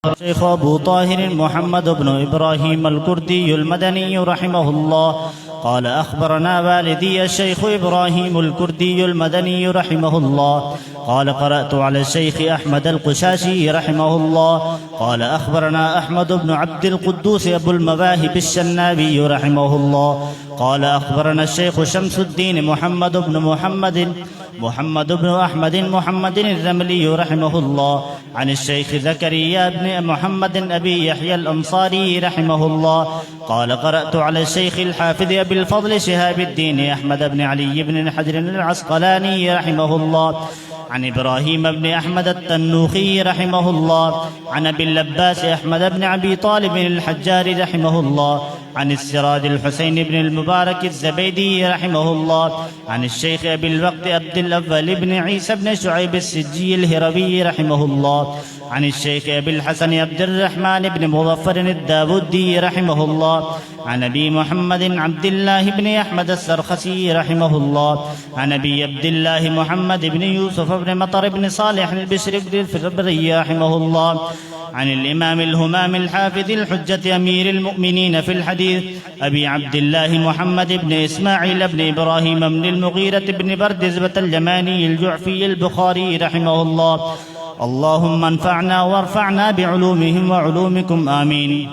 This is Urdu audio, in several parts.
الشيخ أبو طاهر محمد بن إبراهيم الكردي المدني رحمه الله قال أخبرنا والدي الشيخ إبراهيم الكردي المدني رحمه الله قال قرأت على الشيخ أحمد القشاشي رحمه الله قال أخبرنا أحمد بن عبد القدوس أبو المواهب الشنابي رحمه الله قال أخبرنا الشيخ شمس الدين محمد بن أحمد محمد الرملي رحمه الله عن الشيخ زكريا بن محمد أبي يحيى الأنصاري رحمه الله قال قرأت على الشيخ الحافظ أبي الفضل شهاب الدين أحمد بن علي بن حجر العسقلاني رحمه الله عن إبراهيم بن أحمد التنوخي رحمه الله عن أبي اللباس أحمد بن أبي طالب الحجار رحمه الله عن السراج الحسين بن المبارك الزبيدي رحمه الله عن الشيخ أبي الوقت عبد الأول بن عيسى بن شعيب السجي الهروي رحمه الله عن الشيخ أبي الحسن عبد الرحمن بن مظفر الداودي رحمه الله عن أبي محمد عبد الله بن أحمد السرخسي رحمه الله عن أبي عبد الله محمد بن يوسف بن مطر بن صالح البشر بن الفربري رحمه الله عن الإمام الهمام الحافظ الحجة أمير المؤمنين في الحديث أبي عبد الله محمد بن إسماعيل بن إبراهيم بن المغيرة بن بردزبة اليماني الجعفي البخاري رحمه الله اللهم انفعنا وارفعنا بعلومهم وعلومكم آمين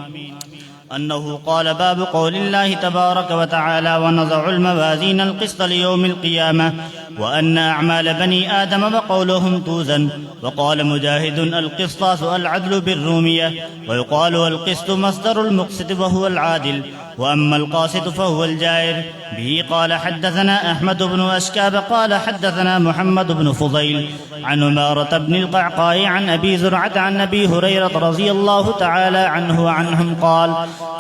أنه قال باب قول الله تبارك وتعالى ونضع الموازين القسط ليوم القيامة وأن أعمال بني آدم وقولهم توزن وقال مجاهد القسطاس العدل بالرومية ويقال القسط مصدر المقسط وهو العادل وأما القاسط فهو الجائر به قال حدثنا أحمد بن أشكاب قال حدثنا محمد بن فضيل عن عمارة بن القعقاع عن أبي زرعة عن أبي هريرة رضي الله تعالى عنه وعنهم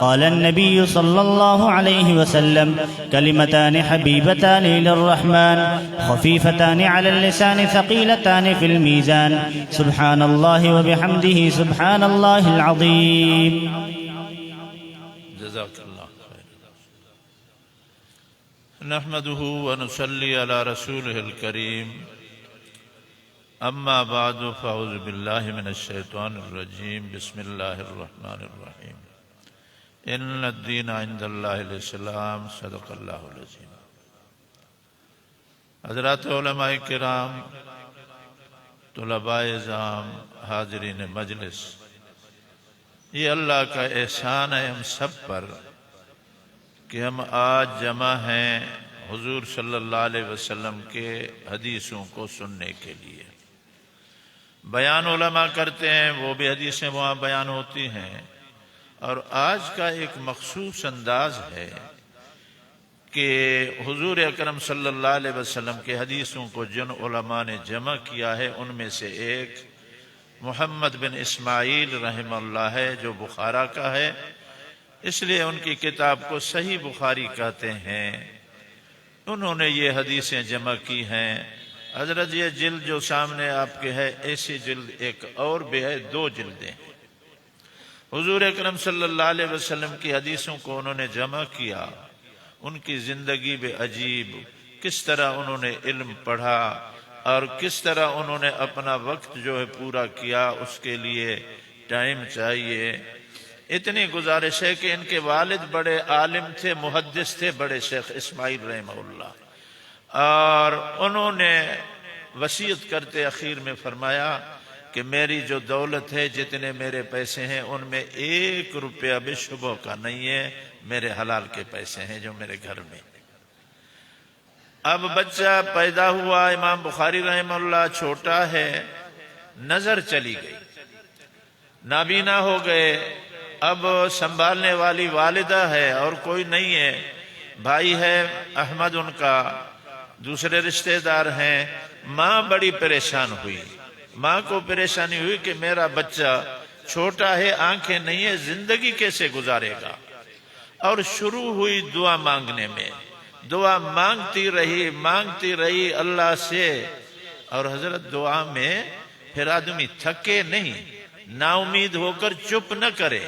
قال النبي صلى الله عليه وسلم كلمتان حبيبتان للرحمن خفيفتان على اللسان ثقيلتان في الميزان سبحان الله وبحمده سبحان الله العظيم. جزاك الله خير. نحمده ونصلي على رسوله الكريم اما بعد فاعوذ بالله من الشيطان الرجيم بسم الله الرحمن الرحيم ان الدين عند الله الاسلام صدق اللہ العظیم. حضرات علماء کرام، طلباء اعزام، حاضرین مجلس، یہ اللہ کا احسان ہے ہم سب پر کہ ہم آج جمع ہیں حضور صلی اللہ علیہ وسلم کے حدیثوں کو سننے کے لیے. بیان علماء کرتے ہیں، وہ بھی حدیثیں وہاں بیان ہوتی ہیں، اور آج کا ایک مخصوص انداز ہے کہ حضور اکرم صلی اللہ علیہ وسلم کے حدیثوں کو جن علماء نے جمع کیا ہے ان میں سے ایک محمد بن اسماعیل رحمہ اللہ ہے جو بخارا کا ہے، اس لیے ان کی کتاب کو صحیح بخاری کہتے ہیں. انہوں نے یہ حدیثیں جمع کی ہیں. حضرت یہ جلد جو سامنے آپ کے ہے، ایسی جلد ایک اور بھی ہے، 2 جلدیں ہیں. حضور اکرم صلی اللہ علیہ وسلم کی حدیثوں کو انہوں نے جمع کیا. ان کی زندگی بھی عجیب، کس طرح انہوں نے علم پڑھا اور کس طرح انہوں نے اپنا وقت جو ہے پورا کیا، اس کے لیے ٹائم چاہیے. اتنی گزارش ہے کہ ان کے والد بڑے عالم تھے، محدث تھے، بڑے شیخ اسماعیل رحمہ اللہ، اور انہوں نے وصیت کرتے اخیر میں فرمایا کہ میری جو دولت ہے، جتنے میرے پیسے ہیں، ان میں 1 روپیہ بھی شبہ کا نہیں ہے، میرے حلال کے پیسے ہیں جو میرے گھر میں. اب بچہ پیدا ہوا، امام بخاری رحمہ اللہ چھوٹا ہے، نظر چلی گئی، نابینا ہو گئے. اب سنبھالنے والی والدہ ہے اور کوئی نہیں ہے، بھائی ہے احمد ان کا، دوسرے رشتہ دار ہیں. ماں بڑی پریشان ہوئی، ماں کو پریشانی ہوئی کہ میرا بچہ چھوٹا ہے، آنکھیں نہیں ہے، زندگی کیسے گزارے گا. اور شروع ہوئی دعا مانگنے میں، دعا مانگتی رہی اللہ سے. اور حضرت دعا میں پھر آدمی تھکے نہیں، نا امید ہو کر چپ نہ کرے.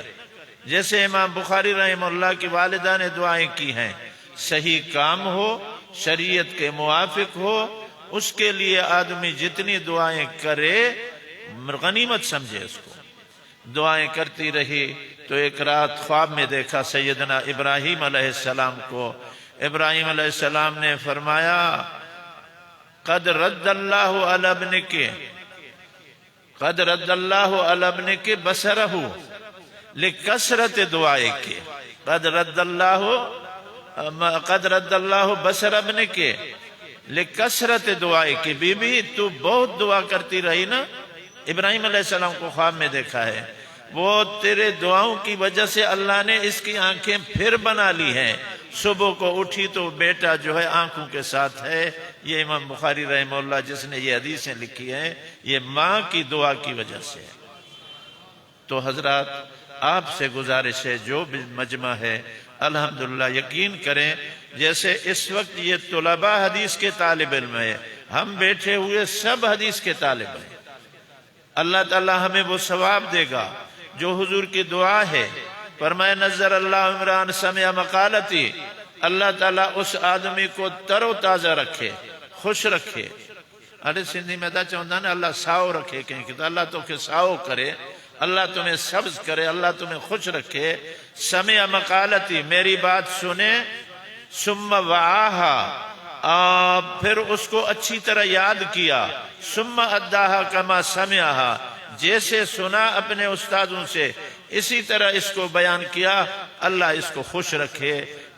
جیسے امام بخاری رحمہ اللہ کی والدہ نے دعائیں کی ہیں، صحیح کام ہو، شریعت کے موافق ہو، اس کے لیے آدمی جتنی دعائیں کرے غنیمت سمجھے اس کو. دعائیں کرتی رہی تو ایک رات خواب میں دیکھا سیدنا ابراہیم علیہ السلام کو. ابراہیم علیہ السلام نے فرمایا قد رد اللہ علی ابنک قد رد اللہ علی ابنک بصرہ لکثرت دعائک قد رد اللہ بصر ابنک لکثرت دعائک. بی بی تو بہت دعا کرتی رہی نا. ابراہیم علیہ السلام کو خواب میں دیکھا ہے. وہ تیرے دعاؤں کی وجہ سے اللہ نے اس کی آنکھیں پھر بنا لی ہیں. صبح کو اٹھی تو بیٹا جو ہے آنکھوں کے ساتھ ہے. یہ امام بخاری رحمہ اللہ جس نے یہ حدیثیں لکھی ہیں یہ ماں کی دعا کی وجہ سے. تو حضرات آپ سے گزارش ہے جو بھی مجمع ہے الحمدللہ یقین کریں جیسے اس وقت یہ طلباء حدیث کے طالب علم ہے. ہم بیٹھے ہوئے سب حدیث کے طالب ہیں. اللہ تعالی ہمیں وہ ثواب دے گا جو حضور کی دعا ہے. فرمائے نظر اللہ عمران سمع مقالتی. اللہ تعالیٰ اس آدمی کو تر و تازہ رکھے خوش رکھے. ارے سندھی میں دا چاہتا نا اللہ ساؤ رکھے کہیں کہ اللہ تو کہ ساؤ کرے. اللہ تمہیں سبز کرے. اللہ تمہیں خوش رکھے. سمع مقالتی میری بات سنے. ثم وعاہا پھر اس کو اچھی طرح یاد کیا. ثم اداہا کما سمعہا جیسے سنا اپنے استادوں سے اسی طرح اس کو بیان کیا. اللہ اس کو خوش رکھے.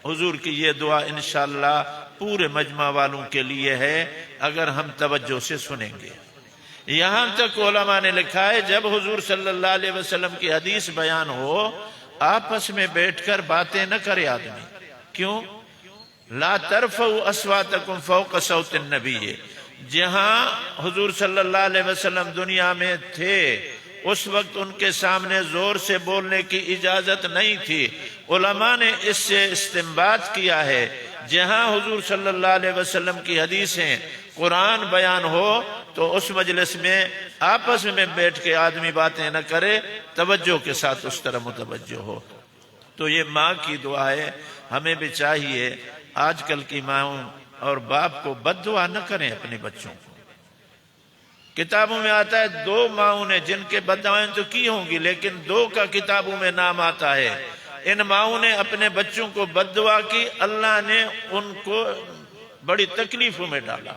حضور کی یہ دعا انشاءاللہ پورے مجمع والوں کے لیے ہے اگر ہم توجہ سے سنیں گے. یہاں تک علماء نے لکھا ہے جب حضور صلی اللہ علیہ وسلم کی حدیث بیان ہو آپس میں بیٹھ کر باتیں نہ کرے آدمی. کیوں؟ لا ترفعوا اصواتکم فوق صوت النبی. جہاں حضور صلی اللہ علیہ وسلم دنیا میں تھے اس وقت ان کے سامنے زور سے بولنے کی اجازت نہیں تھی. علماء نے اس سے استنباط کیا ہے جہاں حضور صلی اللہ علیہ وسلم کی حدیثیں قرآن بیان ہو تو اس مجلس میں آپس میں بیٹھ کے آدمی باتیں نہ کرے توجہ کے ساتھ اس طرح متوجہ ہو. تو یہ ماں کی دعا ہے. ہمیں بھی چاہیے آج کل کی ماؤں اور باپ کو بد دعا نہ کریں اپنے بچوں کو. کتابوں میں آتا ہے 2 ماؤں نے جن کے بد دعائیں تو کی ہوں گی لیکن 2 کا کتابوں میں نام آتا ہے. ان ماؤں نے اپنے بچوں کو بد دعا کی. اللہ نے ان کو بڑی تکلیفوں میں ڈالا.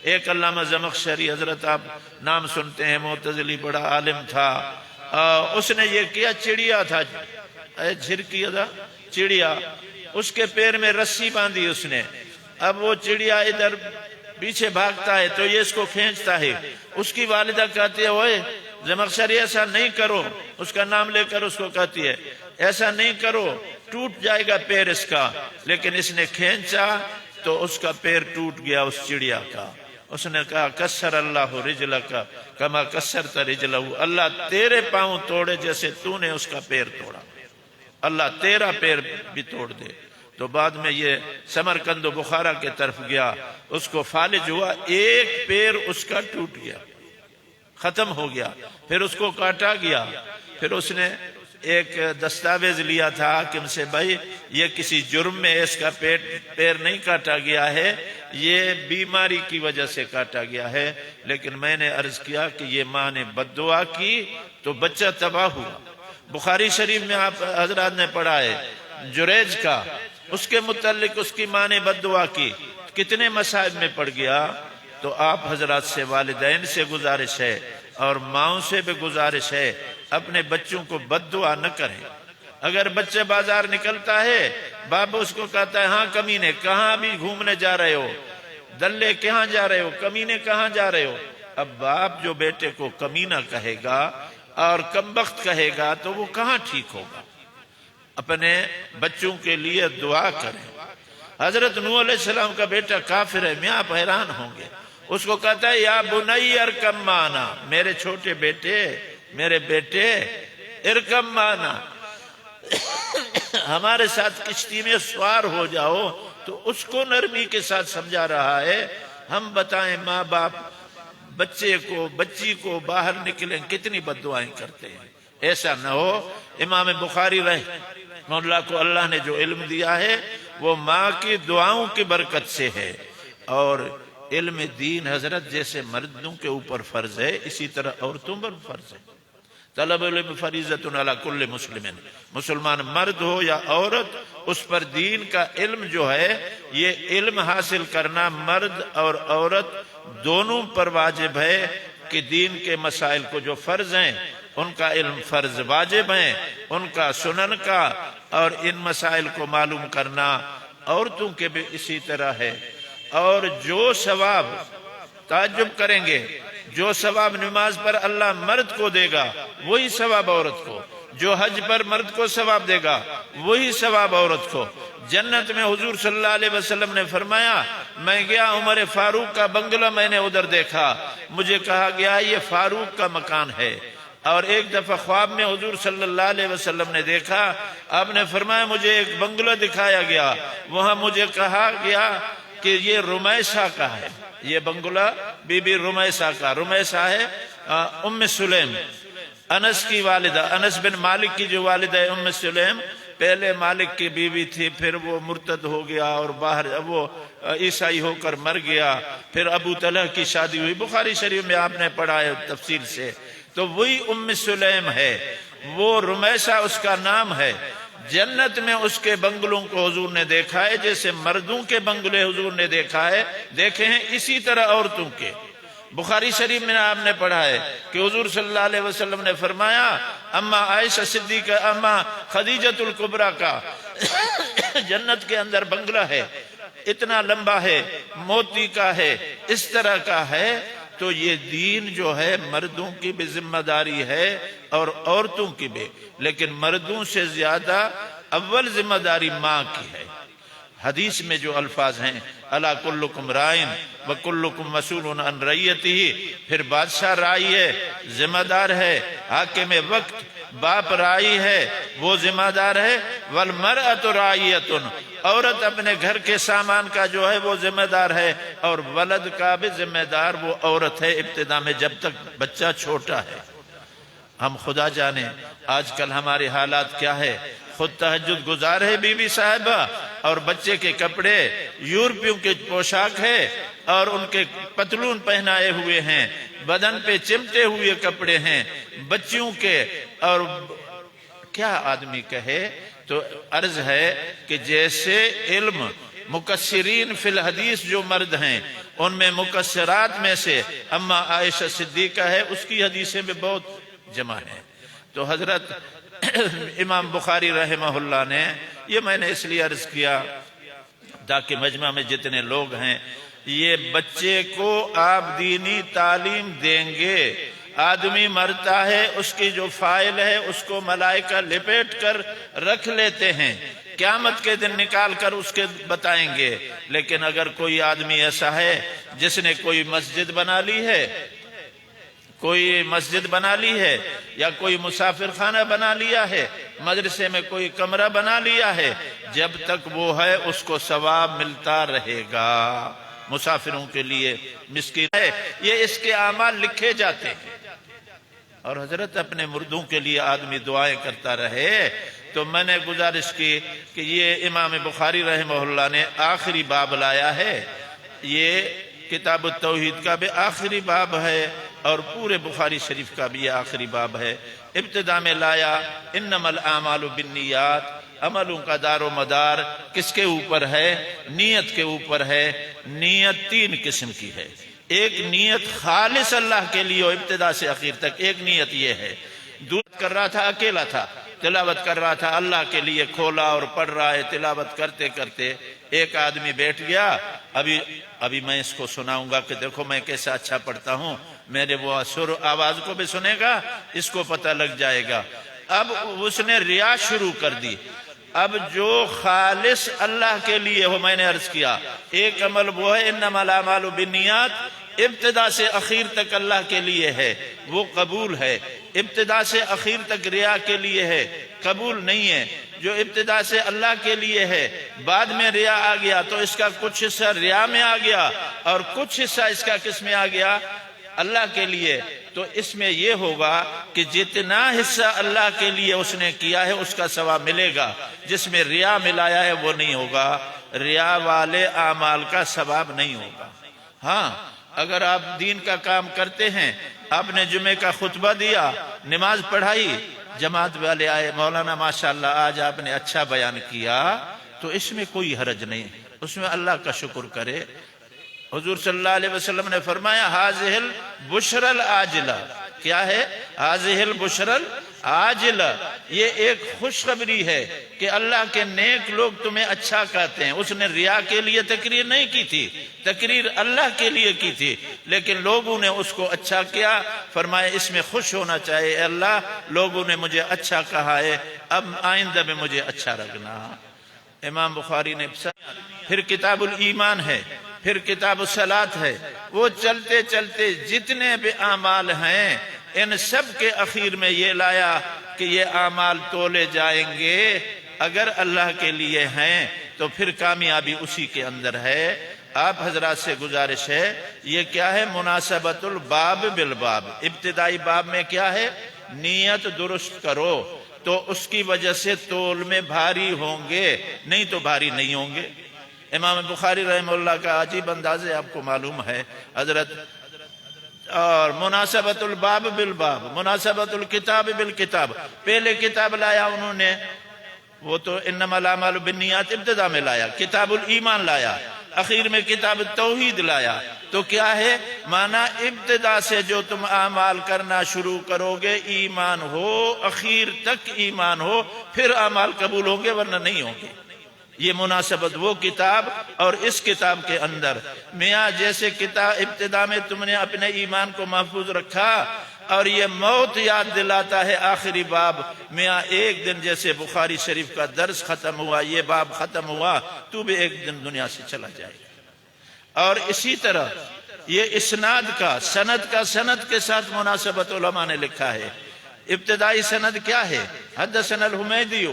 ایک علامہ زمخشری حضرت آپ نام سنتے ہیں معتزلی بڑا عالم تھا. اس نے یہ کیا چڑیا تھا جھرکیا تھا چڑیا اس کے پیر میں رسی باندھی اس نے. اب وہ چڑیا ادھر پیچھے بھاگتا ہے تو یہ اس کو کھینچتا ہے. اس کی والدہ کہتی ہے اوئے زمخشری ایسا نہیں کرو. اس کا نام لے کر اس کو کہتی ہے ایسا نہیں کرو ٹوٹ جائے گا پیر اس کا. لیکن اس نے کھینچا تو اس کا پیر ٹوٹ گیا اس چڑیا کا. اس نے کہا کسر اللہ رجلک کما کسرت رجلہ. اللہ تیرے پاؤں توڑے جیسے تو نے اس کا پیر توڑا. اللہ تیرا پیر بھی توڑ دے. تو بعد میں یہ سمرقند و بخارا کے طرف گیا اس کو فالج ہوا. ایک پیر اس کا ٹوٹ گیا ختم ہو گیا. پھر اس کو کاٹا گیا. پھر اس نے ایک دستاویز لیا تھا حاکم سے بھائی یہ کسی جرم میں اس کا پیر نہیں کاٹا گیا ہے یہ بیماری کی وجہ سے کاٹا گیا ہے. لیکن میں نے عرض کیا کہ یہ ماں نے بد دعا کی تو بچہ تباہ ہوا. بخاری شریف میں آپ حضرات نے پڑھا ہے جریج کا اس کے متعلق اس کی ماں نے بد دعا کی کتنے مصائب میں پڑ گیا. تو آپ حضرات سے والدین سے گزارش ہے اور ماؤں سے بھی گزارش ہے اپنے بچوں کو بد دعا نہ کریں. اگر بچے بازار نکلتا ہے باپ اس کو کہتا ہے ہاں کمینے کہاں بھی گھومنے جا رہے ہو دلے کہاں جا رہے ہو کمینے کہاں جا رہے ہو. اب باپ جو بیٹے کو کمینہ کہے گا اور کمبخت کہے گا تو وہ کہاں ٹھیک ہوگا. اپنے بچوں کے لیے دعا کریں. حضرت نوح علیہ السلام کا بیٹا کافر ہے. میں آپ حیران ہوں گے. اس کو کہتا ہے یا بنی ارکم معنا میرے چھوٹے بیٹے میرے بیٹے ارکم معنا ہمارے ساتھ کشتی میں سوار ہو جاؤ. تو اس کو نرمی کے ساتھ سمجھا رہا ہے. ہم بتائیں ماں باپ بچے کو بچی کو باہر نکلیں کتنی بد دعائیں کرتے ہیں. ایسا نہ ہو. امام بخاری رحمہ اللہ کو اللہ نے جو علم دیا ہے وہ ماں کی دعاؤں کی برکت سے ہے. اور علم دین حضرت جیسے مردوں کے اوپر فرض ہے اسی طرح عورتوں پر فرض ہے. طلب العلم فریضۃ علی کل مسلم، مسلمان مرد ہو یا عورت، اس پر دین کا علم جو ہے، یہ علم حاصل کرنا مرد اور عورت دونوں پر واجب ہے کہ دین کے مسائل کو جو فرض ہیں ان کا علم فرض واجب ہیں، ان کا سنن کا اور ان مسائل کو معلوم کرنا عورتوں کے بھی اسی طرح ہے۔ اور جو ثواب، تعجب کریں گے، جو ثواب نماز پر اللہ مرد کو دے گا وہی ثواب عورت کو، جو حج پر مرد کو ثواب دے گا وہی ثواب عورت کو۔ جنت میں حضور صلی اللہ علیہ وسلم نے فرمایا، میں گیا عمر فاروق کا بنگلہ میں نے ادھر دیکھا، مجھے کہا گیا یہ فاروق کا مکان ہے۔ اور ایک دفعہ خواب میں حضور صلی اللہ علیہ وسلم نے دیکھا، آپ نے فرمایا مجھے ایک بنگلہ دکھایا گیا، وہاں مجھے کہا گیا کہ یہ رمیسہ کا ہے، یہ بنگلہ بی بی رمیسہ کا۔ رمیسہ ہے ام سلیم، انس کی والدہ، انس بن مالک کی جو والدہ ہے ام سلیم، پہلے مالک کی بیوی تھی، پھر وہ مرتد ہو گیا اور باہر وہ عیسائی ہو کر مر گیا، پھر ابو طلحہ کی شادی ہوئی، بخاری شریف میں آپ نے پڑھا ہے تفصیل سے۔ تو وہی ام سلیم ہے، وہ رمیسہ اس کا نام ہے۔ جنت میں اس کے بنگلوں کو حضور نے دیکھا ہے جیسے مردوں کے بنگلے حضور نے دیکھا ہے، دیکھے ہیں، اسی طرح عورتوں کے۔ بخاری شریف میں آپ نے پڑھا ہے کہ حضور صلی اللہ علیہ وسلم نے فرمایا، اما عائشہ صدیقہ، اما خدیجۃ الکبریٰ کا جنت کے اندر بنگلہ ہے، اتنا لمبا ہے، موتی کا ہے، اس طرح کا ہے۔ تو یہ دین جو ہے مردوں کی بھی ذمہ داری ہے اور عورتوں کی بھی، لیکن مردوں سے زیادہ اول ذمہ داری ماں کی ہے۔ حدیث میں جو الفاظ ہیں، الا کلکم رائن وکلکم مسئول عن رعیتہ، پھر بادشاہ رائی ہے، ذمہ دار ہے، حاکم وقت باپ رائی ہے، وہ ذمہ دار ہے، والمرأۃ راعیۃ، عورت اپنے گھر کے سامان کا جو ہے وہ ذمہ دار ہے، اور ولد کا بھی ذمہ دار وہ عورت ہے ابتدا میں جب تک بچہ چھوٹا ہے۔ ہم خدا جانے آج کل ہمارے حالات کیا ہے، خود تہجد گزار ہے بی بی صاحبہ، اور بچے کے کپڑے یورپیوں کے پوشاک ہے، اور ان کے پتلون پہنائے ہوئے ہیں، بدن پہ چمٹے ہوئے کپڑے ہیں بچیوں کے، اور کیا آدمی کہے۔ تو عرض ہے کہ جیسے علم مکسرین فی الحدیث جو مرد ہیں، ان میں مکسرات میں سے اما عائشہ صدیقہ ہے، اس کی حدیثیں بھی بہت جمع ہیں۔ تو حضرت امام بخاری رحمہ اللہ نے، یہ میں نے اس لیے عرض کیا تاکہ مجمع میں جتنے لوگ ہیں، یہ بچے کو آپ دینی تعلیم دیں گے۔ آدمی مرتا ہے، اس کی جو فائل ہے اس کو ملائکہ لپیٹ کر رکھ لیتے ہیں، قیامت کے دن نکال کر اس کے بتائیں گے۔ لیکن اگر کوئی آدمی ایسا ہے جس نے کوئی مسجد بنا لی ہے، کوئی مسجد بنا لی ہے، یا کوئی مسافر خانہ بنا لیا ہے، مدرسے میں کوئی کمرہ بنا لیا ہے، جب تک وہ ہے اس کو ثواب ملتا رہے گا۔ مسافروں کے لیے مسکین ہے، یہ اس کے اعمال لکھے جاتے ہیں۔ اور حضرت اپنے مردوں کے لیے آدمی دعائیں کرتا رہے۔ تو میں نے گزارش کی کہ یہ امام بخاری رحمہ اللہ نے آخری باب لایا ہے، یہ کتاب التوحید کا بھی آخری باب ہے، اور پورے بخاری شریف کا بھی یہ آخری باب ہے۔ ابتدا میں لایا انما الاعمال بالنیات، عملوں کا دار و مدار کس کے اوپر ہے؟ نیت کے اوپر ہے۔ نیت تین قسم کی ہے، ایک نیت خالص اللہ کے لیے، ابتدا سے اخیر تک ایک نیت یہ ہے۔ دعا کر رہا تھا، اکیلا تھا، تلاوت کر رہا تھا، اللہ کے لیے کھولا اور پڑھ رہا ہے، تلاوت کرتے کرتے ایک آدمی بیٹھ گیا، ابھی میں اس کو سناؤں گا کہ دیکھو میں کیسا اچھا پڑھتا ہوں، میرے وہ سر آواز کو بھی سنے گا، اس کو پتہ لگ جائے گا۔ اب اس نے ریا شروع کر دی۔ اب جو خالص اللہ کے لیے ہو، میں نے عرض کیا ایک عمل وہ ہے انما الاعمال بالنیات، ابتدا سے اخیر تک اللہ کے لیے ہے، وہ قبول ہے۔ ابتدا سے اخیر تک ریا کے لیے ہے، قبول نہیں ہے۔ جو ابتدا سے اللہ کے لیے ہے، بعد میں ریا آ گیا تو اس کا کچھ حصہ ریا میں آ گیا اور کچھ حصہ اس کا کس میں آ گیا؟ اللہ کے لیے۔ تو اس میں یہ ہوگا کہ جتنا حصہ اللہ کے لیے اس نے کیا ہے اس کا ثواب ملے گا، جس میں ریا ملایا ہے وہ نہیں ہوگا، ریا والے اعمال کا ثواب نہیں ہوگا۔ ہاں اگر آپ دین کا کام کرتے ہیں، آپ نے جمعے کا خطبہ دیا، نماز پڑھائی، جماعت والے آئے، مولانا ماشاءاللہ آج آپ نے اچھا بیان کیا، تو اس میں کوئی حرج نہیں، اس میں اللہ کا شکر کرے۔ حضور صلی اللہ علیہ وسلم نے فرمایا حاذہ البشر العاجلہ، کیا ہے حاذہ البشر العاجلہ، یہ ایک خوشخبری ہے کہ اللہ کے نیک لوگ تمہیں اچھا کہتے ہیں۔ اس نے ریا کے لیے تقریر نہیں کی تھی، تقریر اللہ کے لیے کی تھی، لیکن لوگوں نے اس کو اچھا کیا۔ فرمایا اس میں خوش ہونا چاہیے، اے اللہ لوگوں نے مجھے اچھا کہا ہے، اب آئندہ میں مجھے اچھا رکھنا۔ امام بخاری نے پھر کتاب الایمان ہے، پھر کتاب الصلاۃ ہے، وہ چلتے چلتے جتنے بھی اعمال ہیں ان سب کے اخیر میں یہ لایا کہ یہ اعمال تولے جائیں گے، اگر اللہ کے لیے ہیں تو پھر کامیابی اسی کے اندر ہے۔ آپ حضرات سے گزارش ہے، یہ کیا ہے مناسبت الباب بالباب، ابتدائی باب میں کیا ہے نیت درست کرو تو اس کی وجہ سے تول میں بھاری ہوں گے، نہیں تو بھاری نہیں ہوں گے۔ امام بخاری رحمہ اللہ کا عجیب انداز ہے، آپ کو معلوم ہے حضرت، اور مناسبت الباب بالباب، مناسبت الکتاب بالکتاب، پہلے کتاب لایا انہوں نے، وہ تو انما الاعمال بالنیات ابتدا میں لایا، کتاب الایمان لایا، اخیر میں کتاب التوحید لایا، تو کیا ہے مانا ابتدا سے جو تم اعمال کرنا شروع کرو گے ایمان ہو، اخیر تک ایمان ہو، پھر اعمال قبول ہوں گے ورنہ نہیں ہوں گے۔ یہ مناسبت وہ کتاب اور اس کتاب کے اندر، میاں جیسے کتاب ابتدا میں تم نے اپنے ایمان کو محفوظ رکھا اور یہ موت یاد دلاتا ہے آخری باب، میاں ایک دن جیسے بخاری شریف کا درس ختم ہوا، یہ باب ختم ہوا، تو بھی ایک دن دنیا سے چلا جائے گا۔ اور اسی طرح یہ اسناد کا سند کے ساتھ مناسبت علماء نے لکھا ہے۔ ابتدائی سند کیا ہے حدثنا الحمیدی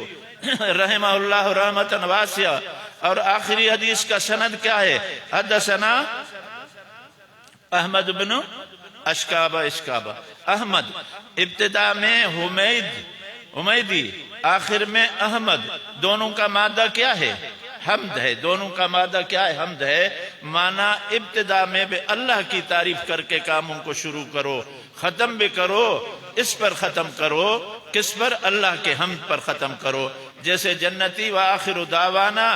رحمہ اللہ رحمتا واسعہ، اور آخری حدیث کا سند کیا ہے حدثنا احمد بن اشکابہ، احمد ابتدا میں حمیدی، آخر میں احمد، دونوں کا مادہ کیا ہے حمد ہے، دونوں کا مادہ کیا ہے حمد ہے، مانا ابتدا میں بھی اللہ کی تعریف کر کے کاموں کو شروع کرو، ختم بھی کرو اس پر ختم کرو، کس پر اللہ کے حمد پر ختم کرو، جیسے جنتی وآخر دعوانا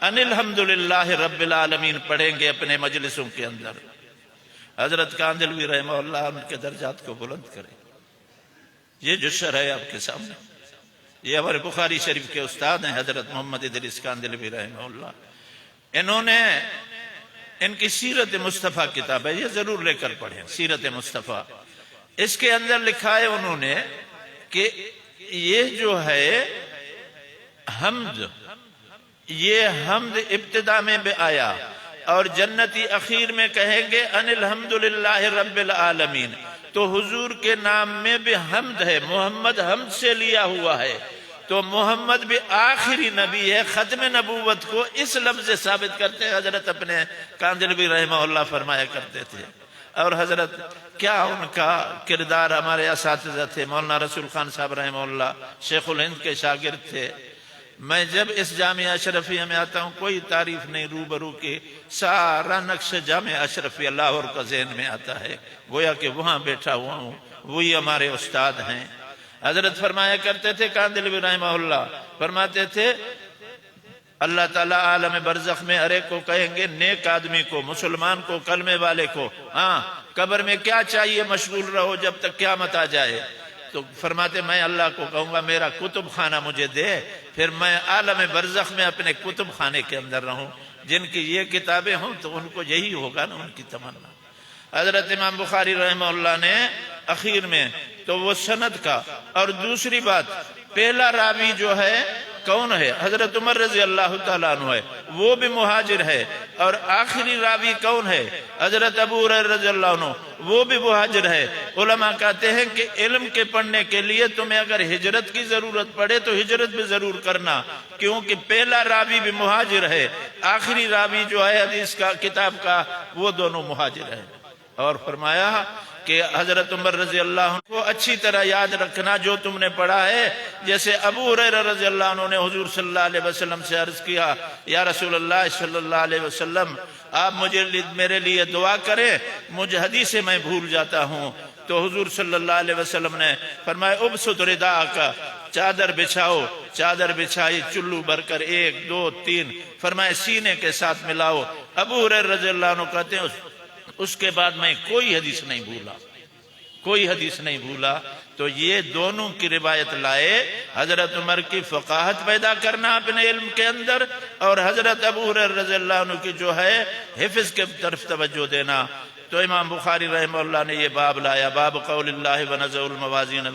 ان الحمدللہ رب العالمین پڑھیں گے اپنے مجلسوں کے اندر۔ حضرت کاندھلوی رحمہ اللہ ان کے درجات کو بلند کرے۔ یہ جو شرح ہے آپ کے سامنے، یہ ہمارے بخاری شریف کے استاد ہیں حضرت محمد ادریس کاندھلوی رحمہ اللہ، انہوں نے ان کی سیرت مصطفیٰ کتاب ہے، یہ ضرور لے کر پڑھیں، سیرت مصطفیٰ۔ اس کے اندر لکھا ہے انہوں نے کہ یہ جو ہے حمد، یہ حمد ابتدا میں بھی آیا اور جنتی اخیر میں کہیں گے ان الحمدللہ رب العالمین، تو حضور کے نام میں بھی حمد ہے، محمد حمد سے لیا ہوا ہے، تو محمد بھی آخری نبی ہے، ختم نبوت کو اس لفظ سے ثابت کرتے ہیں۔ حضرت اپنے کاندھلوی رحمہ اللہ فرمایا کرتے تھے، اور حضرت کیا ان کا کردار، ہمارے اساتذہ تھے، مولانا رسول خان صاحب رحمہ اللہ شیخ الہند کے شاگرد تھے۔ میں جب اس جامعہ اشرفیہ میں آتا ہوں کوئی تعریف نہیں روبرو کی، سارا نقش جامعہ اشرفیہ لاہور کا ذہن میں آتا ہے، گویا کہ وہاں بیٹھا ہوا ہوں، وہی ہمارے استاد ہیں۔ حضرت فرمایا کرتے تھے کاندھلوی رحمہ اللہ، فرماتے تھے اللہ تعالیٰ عالم برزخ میں ہر ایک کو کہیں گے، نیک آدمی کو، مسلمان کو، کلمے والے کو، ہاں قبر میں کیا چاہیے مشغول رہو جب تک قیامت آ جائے، تو فرماتے میں اللہ کو کہوں گا میرا کتب خانہ مجھے دے، پھر میں عالم برزخ میں اپنے کتب خانے کے اندر رہوں، جن کی یہ کتابیں ہوں تو ان کو یہی ہوگا نا ان کی تمنا۔ حضرت امام بخاری رحمہ اللہ نے اخیر میں تو وہ سند کا، اور دوسری بات پہلا راوی جو ہے کون ہے حضرت عمر رضی اللہ تعالیٰ عنہ ہے، وہ بھی مہاجر ہے، اور آخری راوی کون ہے حضرت ابو ہریرہ رضی اللہ عنہ، وہ بھی مہاجر ہے۔ علماء کہتے ہیں کہ علم کے پڑھنے کے لیے تمہیں اگر ہجرت کی ضرورت پڑے تو ہجرت بھی ضرور کرنا، کیونکہ پہلا راوی بھی مہاجر ہے، آخری راوی جو ہے حدیث کا کتاب کا وہ دونوں مہاجر ہیں۔ اور فرمایا کہ حضرت عمر رضی اللہ عنہ کو اچھی طرح یاد رکھنا جو تم نے پڑھا ہے، جیسے ابو ہریرہ رضی اللہ عنہ نے حضور صلی اللہ علیہ وسلم سے عرض کیا، یا رسول اللہ صلی اللہ علیہ وسلم آپ میرے لیے دعا کریں، مجھے حدیثیں میں بھول جاتا ہوں، تو حضور صلی اللہ علیہ وسلم نے فرمایا ابسط رداءک، چادر بچھاؤ، چادر بچھائی، چلو بھر کر 1 2 3، فرمایا سینے کے ساتھ ملاؤ۔ ابو ہریرہ رضی اللہ عنہ کہتے ہیں اس کے بعد میں کوئی حدیث نہیں بھولا، کوئی حدیث نہیں بھولا۔ تو یہ دونوں کی روایت لائے، حضرت عمر کی فقاہت پیدا کرنا اپنے علم کے اندر، اور حضرت ابو ہریرہ رضی اللہ عنہ کی جو ہے حفظ کے طرف توجہ دینا۔ تو امام بخاری رحمہ اللہ نے یہ باب لایا، باب قول اللہ ونضع الموازین